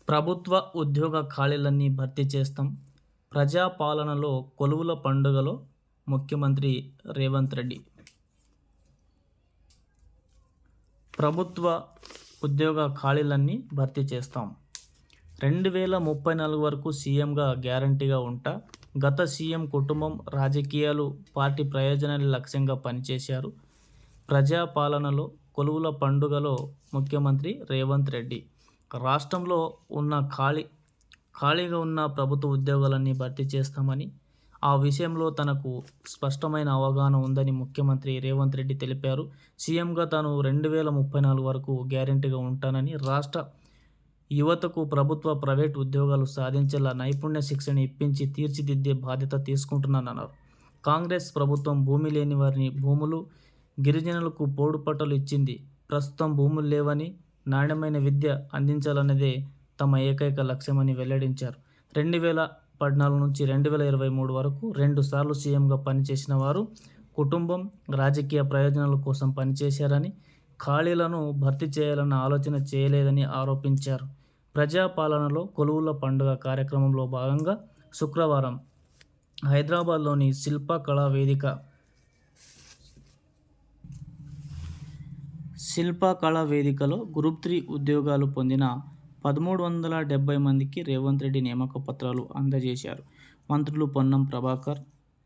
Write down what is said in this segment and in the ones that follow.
ప్రభుత్వ ఉద్యోగ ఖాళీలన్నీ భర్తీ చేస్తాం. ప్రజాపాలనలో కొలువుల పండుగలో ముఖ్యమంత్రి రేవంత్ రెడ్డి. ప్రభుత్వ ఉద్యోగ ఖాళీలన్నీ భర్తీ చేస్తాం. 2034 వరకు సీఎంగా గ్యారంటీగా ఉంటా. గత సీఎం కుటుంబం, రాజకీయాలు, పార్టీ ప్రయోజనాలు లక్ష్యంగా పనిచేశారు. ప్రజాపాలనలో కొలువుల పండుగలో ముఖ్యమంత్రి రేవంత్ రెడ్డి. రాష్ట్రంలో ఉన్న ఖాళీగా ఉన్న ప్రభుత్వ ఉద్యోగాలన్నీ భర్తీ చేస్తామని, ఆ విషయంలో తనకు స్పష్టమైన అవగాహన ఉందని ముఖ్యమంత్రి రేవంత్ రెడ్డి తెలిపారు. సీఎంగా తాను 2034 వరకు గ్యారంటీగా ఉంటానని, రాష్ట్ర యువతకు ప్రభుత్వ, ప్రైవేటు ఉద్యోగాలు సాధించేలా నైపుణ్య శిక్షణ ఇప్పించి తీర్చిదిద్దే బాధ్యత తీసుకుంటున్నానన్నారు. కాంగ్రెస్ ప్రభుత్వం భూమి లేని వారిని భూములు, గిరిజనులకు పోడు పట్టాలు ఇచ్చింది. ప్రస్తుతం భూములు లేవని, నాణ్యమైన విద్య అందించాలన్నదే తమ ఏకైక లక్ష్యమని వెల్లడించారు. 2014 నుంచి 2023 వరకు 2 సార్లు సీఎంగా పనిచేసిన వారు కుటుంబం, రాజకీయ ప్రయోజనాల కోసం పనిచేశారని, ఖాళీలను భర్తీ చేయాలన్న ఆలోచన చేయలేదని ఆరోపించారు. ప్రజాపాలనలో కొలువుల పండుగ కార్యక్రమంలో భాగంగా శుక్రవారం హైదరాబాద్లోని శిల్పకళా వేదికలో గ్రూప్ 3 ఉద్యోగాలు పొందిన 1370 మందికి రేవంత్ రెడ్డి నియామక పత్రాలు అందజేశారు. మంత్రులు పొన్నం ప్రభాకర్,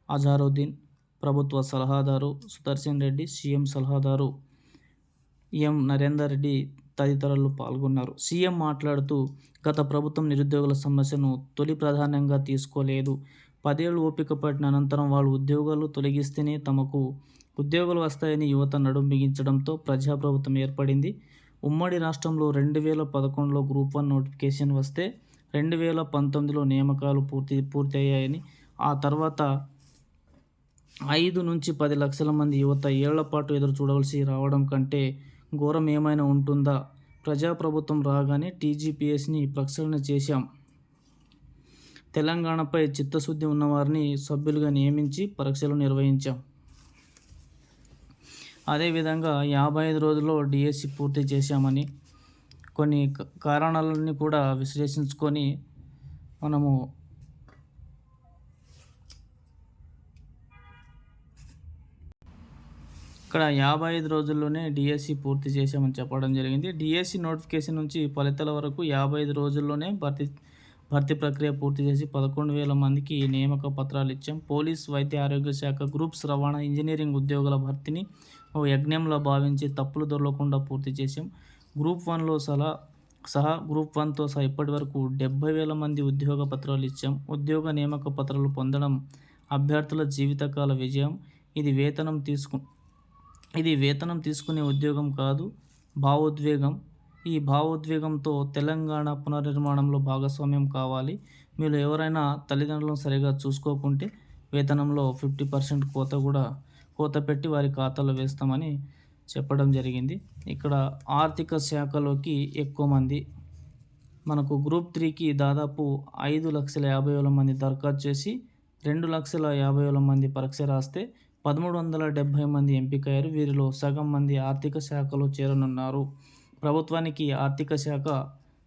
అజారుద్దీన్, ప్రభుత్వ సలహాదారు సుదర్శన్ రెడ్డి, సీఎం సలహాదారు ఎం. నరేందర్ రెడ్డి తదితరులు పాల్గొన్నారు. సీఎం మాట్లాడుతూ, గత ప్రభుత్వం నిరుద్యోగుల సమస్యను తొలి ప్రాధాన్యంగా తీసుకోలేదు. 10 ఏళ్లు ఓపిక పట్టిన అనంతరం వాళ్ళు ఉద్యోగాలు తొలగిస్తేనే తమకు ఉద్యోగాలు వస్తాయని యువత నడుం బిగించడంతో ప్రజాప్రభుత్వం ఏర్పడింది. ఉమ్మడి రాష్ట్రంలో 2011లో గ్రూప్ 1 నోటిఫికేషన్ వస్తే 2019లో నియామకాలు పూర్తి అయ్యాయని, ఆ తర్వాత 5 నుంచి 10 లక్షల మంది యువత ఏళ్ల పాటు ఎదురు చూడవలసి రావడం కంటే ఘోరం ఏమైనా ఉంటుందా? ప్రజాప్రభుత్వం రాగానే టీజీపీఎస్సీని ప్రక్షాళన చేశాం. తెలంగాణపై చిత్తశుద్ధి ఉన్నవారిని సభ్యులుగా నియమించి పరీక్షలు నిర్వహించాం. అదేవిధంగా 55 రోజుల్లో డిఎస్సి పూర్తి చేశామని, కొన్ని కారణాలన్నీ కూడా విశ్లేషించుకొని మనము ఇక్కడ 55 రోజుల్లోనే డిఎస్సి పూర్తి చేశామని చెప్పడం జరిగింది. డిఎస్సి నోటిఫికేషన్ నుంచి ఫలితాల వరకు 55 రోజుల్లోనే భర్తీ ప్రక్రియ పూర్తి చేసి 11,000 మందికి నియామక పత్రాలు ఇచ్చాం. పోలీస్, వైద్య ఆరోగ్య శాఖ, గ్రూప్స్, రవాణా, ఇంజనీరింగ్ ఉద్యోగుల భర్తీని ఓ యజ్ఞంలో భావించి తప్పులు దొరలకుండా పూర్తి చేశాం. గ్రూప్ 1లో సహా గ్రూప్ 1తో సహా ఇప్పటి వరకు 70,000 మంది ఉద్యోగ పత్రాలు ఇచ్చాం. ఉద్యోగ నియామక పత్రాలు పొందడం అభ్యర్థుల జీవితకాల విజయం. ఇది వేతనం తీసుకునే ఉద్యోగం కాదు, భావోద్వేగం. ఈ భావోద్వేగంతో తెలంగాణ పునర్నిర్మాణంలో భాగస్వామ్యం కావాలి. మీరు ఎవరైనా తల్లిదండ్రులను సరిగా చూసుకోకుంటే వేతనంలో 50% కోత పెట్టి వారి ఖాతాలో వేస్తామని చెప్పడం జరిగింది. ఇక్కడ ఆర్థిక శాఖలోకి ఎక్కువ మంది, మనకు గ్రూప్ 3కి దాదాపు 5,50,000 మంది దరఖాస్తు చేసి 2,50,000 మంది పరీక్ష రాస్తే 1,370 మంది ఎంపికయ్యారు. వీరిలో సగం మంది ఆర్థిక శాఖలో చేరనున్నారు. ప్రభుత్వానికి ఆర్థిక శాఖ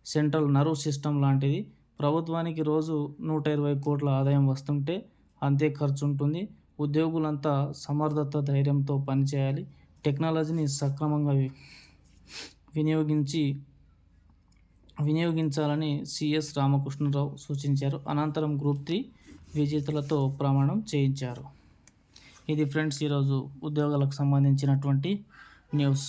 సెంట్రల్ నర్వ్ సిస్టమ్ లాంటిది. ప్రభుత్వానికి రోజు 120 కోట్ల ఆదాయం వస్తుంటే అంతే ఖర్చు ఉంటుంది. ఉద్యోగులంతా సమర్థత, ధైర్యంతో పనిచేయాలి. టెక్నాలజీని సక్రమంగా వినియోగించాలని సిఎస్ రామకృష్ణరావు సూచించారు. అనంతరం గ్రూప్ 3 విజేతలతో ప్రమాణం చేయించారు. ఇది ఫ్రెండ్స్ ఈరోజు ఉద్యోగాలకు సంబంధించినటువంటి న్యూస్.